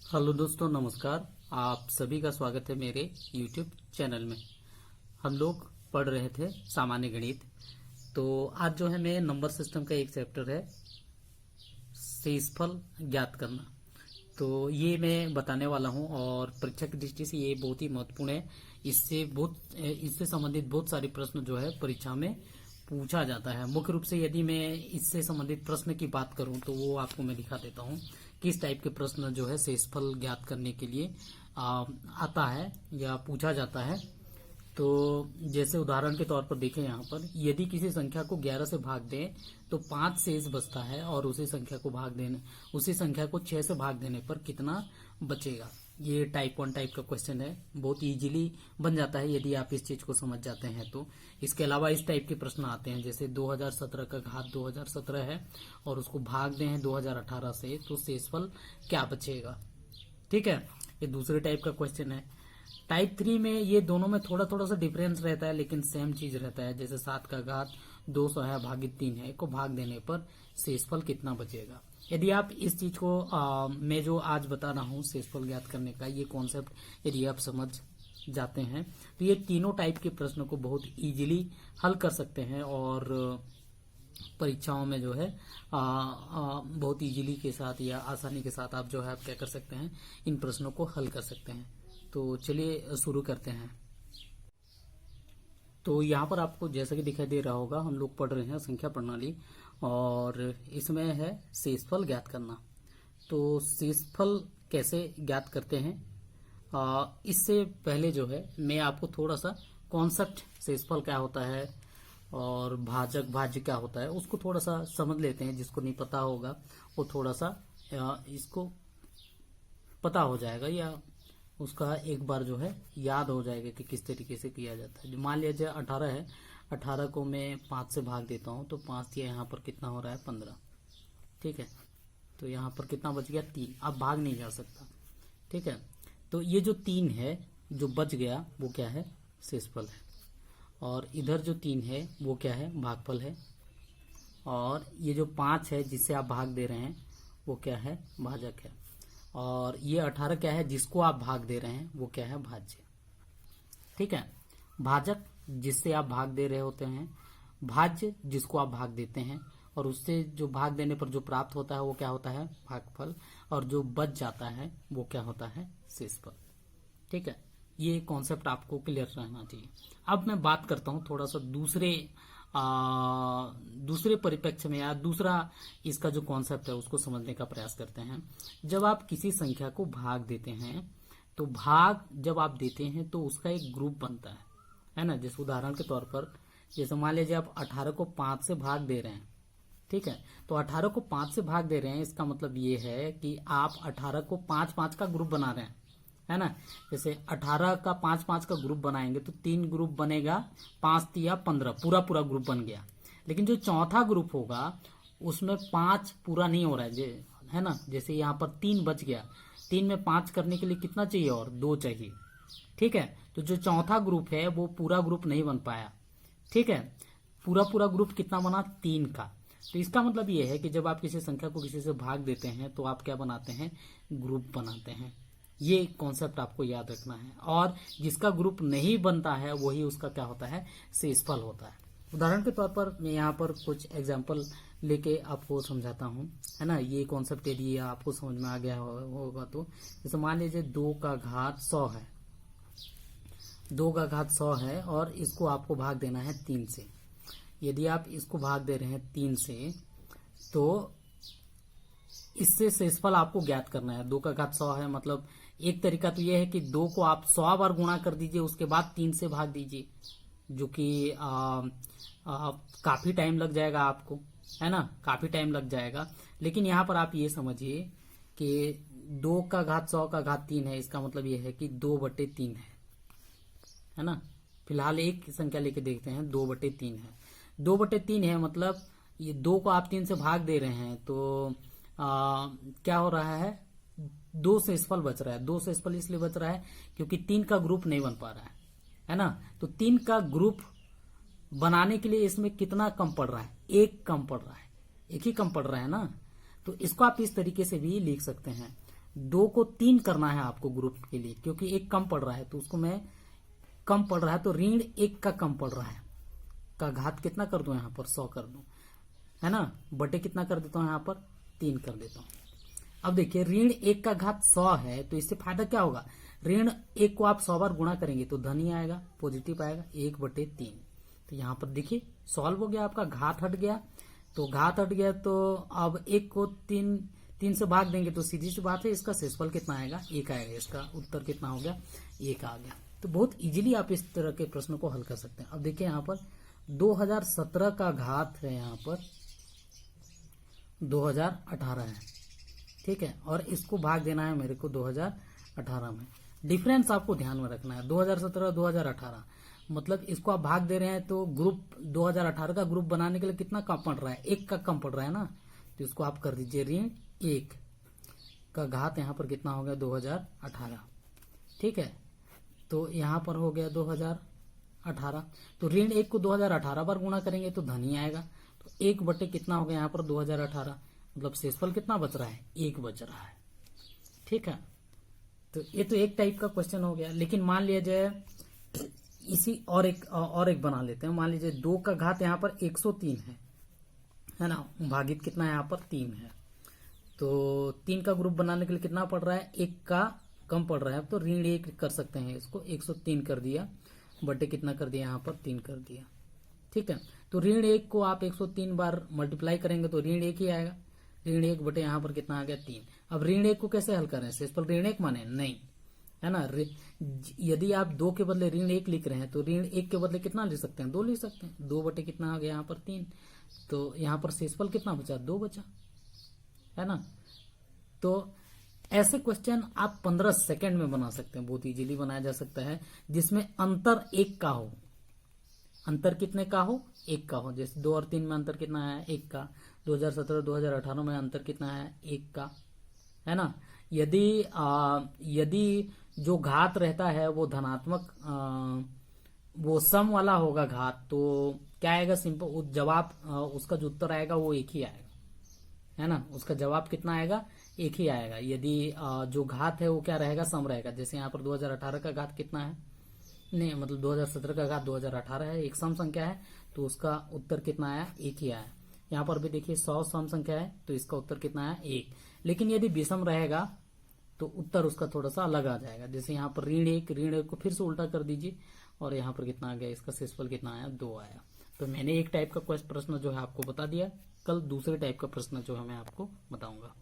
Hello दोस्तों, नमस्कार। आप सभी का स्वागत है मेरे YouTube चैनल में। हम लोग पढ़ रहे थे सामान्य गणित। तो आज जो है मैं नंबर सिस्टम का एक चैप्टर है शेषफल ज्ञात करना। तो ये मैं बताने वाला हूँ और परीक्षा की दृष्टि से ये बहुत ही महत्वपूर्ण है। इससे संबंधित बहुत सारे प्रश्न जो है परीक्षा में पूछा जाता है। मुख्य रूप से यदि मैं इससे संबंधित प्रश्न की बात करूं तो वो आपको मैं दिखा देता हूं किस टाइप के प्रश्न जो है शेषफल ज्ञात करने के लिए आता है या पूछा जाता है। तो जैसे उदाहरण के तौर पर देखें, यहाँ पर यदि किसी संख्या को 11 से भाग दें तो 5 शेष बचता है और उसी संख्या को 6 से भाग देने पर कितना बचेगा। ये टाइप 1 टाइप का क्वेश्चन है, बहुत इजीली बन जाता है यदि आप इस चीज को समझ जाते हैं तो। इसके अलावा इस टाइप के प्रश्न आते हैं, जैसे 2017 का घात 2017 है और उसको भाग दे हैं 2018 से, तो शेषफल क्या बचेगा। ठीक है, ये दूसरे टाइप का क्वेश्चन है। टाइप 3 में ये दोनों में थोड़ा थोड़ा सा डिफरेंस रहता है लेकिन सेम चीज रहता है। जैसे 7 का घात 200 है भागित 3 है को भाग देने पर शेषफल कितना बचेगा। यदि आप इस चीज को मैं जो आज बता रहा हूँ शेषफल ज्ञात करने का ये कॉन्सेप्ट यदि आप समझ जाते हैं तो ये तीनों टाइप के प्रश्न को बहुत इजीली हल कर सकते हैं और परीक्षाओं में जो है बहुत इजीली के साथ या आसानी के साथ आप जो है आप क्या कर सकते हैं, इन प्रश्नों को हल कर सकते हैं। तो चलिए शुरू करते हैं। तो यहाँ पर आपको जैसा कि दिखाई दे रहा होगा, हम लोग पढ़ रहे हैं संख्या प्रणाली और इसमें है शेषफल ज्ञात करना। तो शेषफल कैसे ज्ञात करते हैं, इससे पहले जो है मैं आपको थोड़ा सा कॉन्सेप्ट शेषफल क्या होता है और भाजक भाज्य क्या होता है उसको थोड़ा सा समझ लेते हैं। जिसको नहीं पता होगा वो थोड़ा सा इसको पता हो जाएगा या उसका एक बार जो है याद हो जाएगा कि किस तरीके से किया जाता है। जो मान लीजिए 18 है, 18 को मैं 5 से भाग देता हूं तो 5 यहाँ पर कितना हो रहा है 15। ठीक है, तो यहाँ पर कितना बच गया 3। अब भाग नहीं जा सकता। ठीक है, तो ये जो 3 है जो बच गया वो क्या है, शेषफल है। और इधर जो 3 है वो क्या है, भागफल है। और ये जो 5 है जिससे आप भाग दे रहे हैं वो क्या है, भाजक है। और ये 18 क्या है जिसको आप भाग दे रहे हैं वो क्या है, भाज्य। ठीक है, भाजक जिससे आप भाग दे रहे होते हैं, भाज्य जिसको आप भाग देते हैं और उससे जो भाग देने पर जो प्राप्त होता है वो क्या होता है, भागफल। और जो बच जाता है वो क्या होता है, शेषफल। ठीक है, ये कॉन्सेप्ट आपको क्लियर रहना चाहिए। अब मैं बात करता हूं थोड़ा सा दूसरे परिप्रेक्ष्य में या दूसरा इसका जो कॉन्सेप्ट है उसको समझने का प्रयास करते हैं। जब आप किसी संख्या को भाग देते हैं तो भाग जब आप देते हैं तो उसका एक ग्रुप बनता है ना। जैसे उदाहरण के तौर पर जैसे मान लीजिए आप 18 को 5 से भाग दे रहे हैं। ठीक है, तो 18 को 5 से भाग दे रहे हैं, इसका मतलब ये है कि आप 18 को 5-5 का ग्रुप बना रहे हैं, है ना। जैसे 18 का 5-5 का ग्रुप बनाएंगे तो 3 ग्रुप बनेगा, 5 या 15 पूरा ग्रुप बन गया। लेकिन जो चौथा ग्रुप होगा उसमें 5 पूरा नहीं हो रहा है ना। जैसे यहाँ पर 3 बच गया, 3 में 5 करने के लिए कितना चाहिए, और 2 चाहिए। ठीक है, तो जो चौथा ग्रुप है वो पूरा ग्रुप नहीं बन पाया। ठीक है, पूरा ग्रुप कितना बना, 3 का। तो इसका मतलब ये है कि जब आप किसी संख्या को किसी से भाग देते हैं तो आप क्या बनाते हैं, ग्रुप बनाते हैं। ये कॉन्सेप्ट आपको याद रखना है। और जिसका ग्रुप नहीं बनता है वही उसका क्या होता है, शेषफल होता है। उदाहरण के तौर पर मैं यहाँ पर कुछ एग्जांपल लेके आपको समझाता हूँ, है ना। ये कॉन्सेप्ट यदि आपको समझ में आ गया होगा तो जैसे मान लीजिए 2 का घात 100 है, 2 का घात 100 है और इसको आपको भाग देना है 3 से। यदि आप इसको भाग दे रहे हैं 3 से तो इससे शेषफल आपको ज्ञात करना है। 2 का घात 100 है, मतलब एक तरीका तो यह है कि 2 को आप 100 बार गुणा कर दीजिए, उसके बाद 3 से भाग दीजिए, जो कि काफी टाइम लग जाएगा आपको, है ना, काफी टाइम लग जाएगा। लेकिन यहाँ पर आप ये समझिए कि 2 का घात 100 का घात 3 है, इसका मतलब ये है कि 2/3 है ना। फिलहाल एक संख्या लेके देखते हैं, 2/3 है। 2/3 है मतलब ये 2 को आप 3 से भाग दे रहे हैं तो क्या हो रहा है, 2 शेषफल बच रहा है। 2 शेषफल इसलिए बच रहा है क्योंकि 3 का ग्रुप नहीं बन पा रहा है ना। तो 3 का ग्रुप बनाने के लिए इसमें कितना कम पड़ रहा है, 1 कम पड़ रहा है, 1 ही कम पड़ रहा है ना। तो इसको आप इस तरीके से भी लिख सकते हैं, 2 को 3 करना है आपको ग्रुप के लिए, क्योंकि एक कम पड़ रहा है तो उसको मैं कम पड़ रहा है तो ऋण 1 का कम पड़ रहा है का घात कितना कर दूं यहाँ पर 100 कर दूं, है ना, बटे कितना कर देता हूं यहाँ पर 3 कर देता हूं। अब देखिए ऋण 1 का घात 100 है तो इससे फायदा क्या होगा, ऋण 1 को आप 100 बार गुणा करेंगे तो धन ही आएगा, पॉजिटिव आएगा 1/3। तो यहाँ पर देखिए सॉल्व हो गया, आपका घात हट गया। तो घात हट गया तो अब 1 को 3 से भाग देंगे तो सीधी सी बात है इसका शेषफल कितना आएगा, 1 आएगा। इसका उत्तर कितना हो गया, 1 आ गया। तो बहुत इजीली आप इस तरह के प्रश्न को हल कर सकते हैं। अब देखिए यहाँ पर 2017 का घात है, यहाँ पर 2018 है, ठीक है, और इसको भाग देना है मेरे को 2018 में। डिफरेंस आपको ध्यान में रखना है, 2017 2018, मतलब इसको आप भाग दे रहे हैं तो ग्रुप 2018 का ग्रुप बनाने के लिए कितना कम पड़ रहा है, 1 का कम पड़ रहा है ना, तो इसको आप कर दीजिए ऋण 1 का घात यहाँ पर कितना हो गया 2018, ठीक है। तो यहाँ पर हो गया 2018, तो ऋण 1 को 2018 बार गुणा करेंगे तो धन ही आएगा। तो 1 बटे कितना हो गया यहाँ पर 2018, मतलब शेषफल कितना बच रहा है, 1 बच रहा है, ठीक है। तो ये तो एक टाइप का क्वेश्चन हो गया। लेकिन मान लिया जाए इसी और एक बना लेते हैं। मान लीजिए 2 का घात यहाँ पर 103 है ना, भागित कितना है यहाँ पर 3 है। तो 3 का ग्रुप बनाने के लिए कितना पड़ रहा है, 1 का कम पड़ रहा है, तो ऋण 1 कर सकते हैं इसको, 103 कर दिया बटे कितना कर दिया यहाँ पर 3 कर दिया, ठीक है। तो ऋण 1 को आप 103 बार मल्टीप्लाई करेंगे तो ऋण 1 ही आएगा, ऋण 1 बटे यहाँ पर कितना आ गया 3। अब ऋण 1 को कैसे हल करें, शेषफल ऋण 1 माने नहीं, है ना। यदि आप 2 के बदले ऋण 1 लिख रहे हैं तो ऋण 1 के बदले कितना लिख सकते हैं, 2 लिख सकते हैं, 2 बटे कितना आ गया यहाँ पर 3। तो यहाँ पर शेषफल कितना बचा, 2 बचा, है ना। तो ऐसे क्वेश्चन आप 15 सेकंड में बना सकते हैं, बहुत इजीली बनाया जा सकता है, जिसमें अंतर 1 का हो। अंतर कितने का हो, 1 का हो। जैसे 2 और 3 में अंतर कितना है, 1 का। 2017 2018 में अंतर कितना है, 1 का, है ना। यदि जो घात रहता है वो धनात्मक वो सम वाला होगा घात, तो क्या आएगा, सिंपल जवाब उसका जो उत्तर आएगा वो 1 ही आएगा, है ना। उसका जवाब कितना आएगा, 1 ही आएगा। यदि जो घात है वो क्या रहेगा, सम रहेगा। जैसे यहाँ पर 2018 का घात कितना है, नहीं मतलब 2017 का घात 2018 है, एक सम संख्या है, तो उसका उत्तर कितना आया, 1 ही आया। यहाँ पर भी देखिए 100 सम संख्या है तो इसका उत्तर कितना आया, 1। लेकिन यदि विषम रहेगा तो उत्तर उसका थोड़ा सा अलग आ जाएगा। जैसे यहाँ पर ऋण 1 को फिर से उल्टा कर दीजिए और यहाँ पर कितना आ गया, इसका शेषफल कितना आया, 2 आया। तो मैंने एक टाइप का प्रश्न जो है आपको बता दिया, कल दूसरे टाइप का प्रश्न जो है मैं आपको बताऊंगा।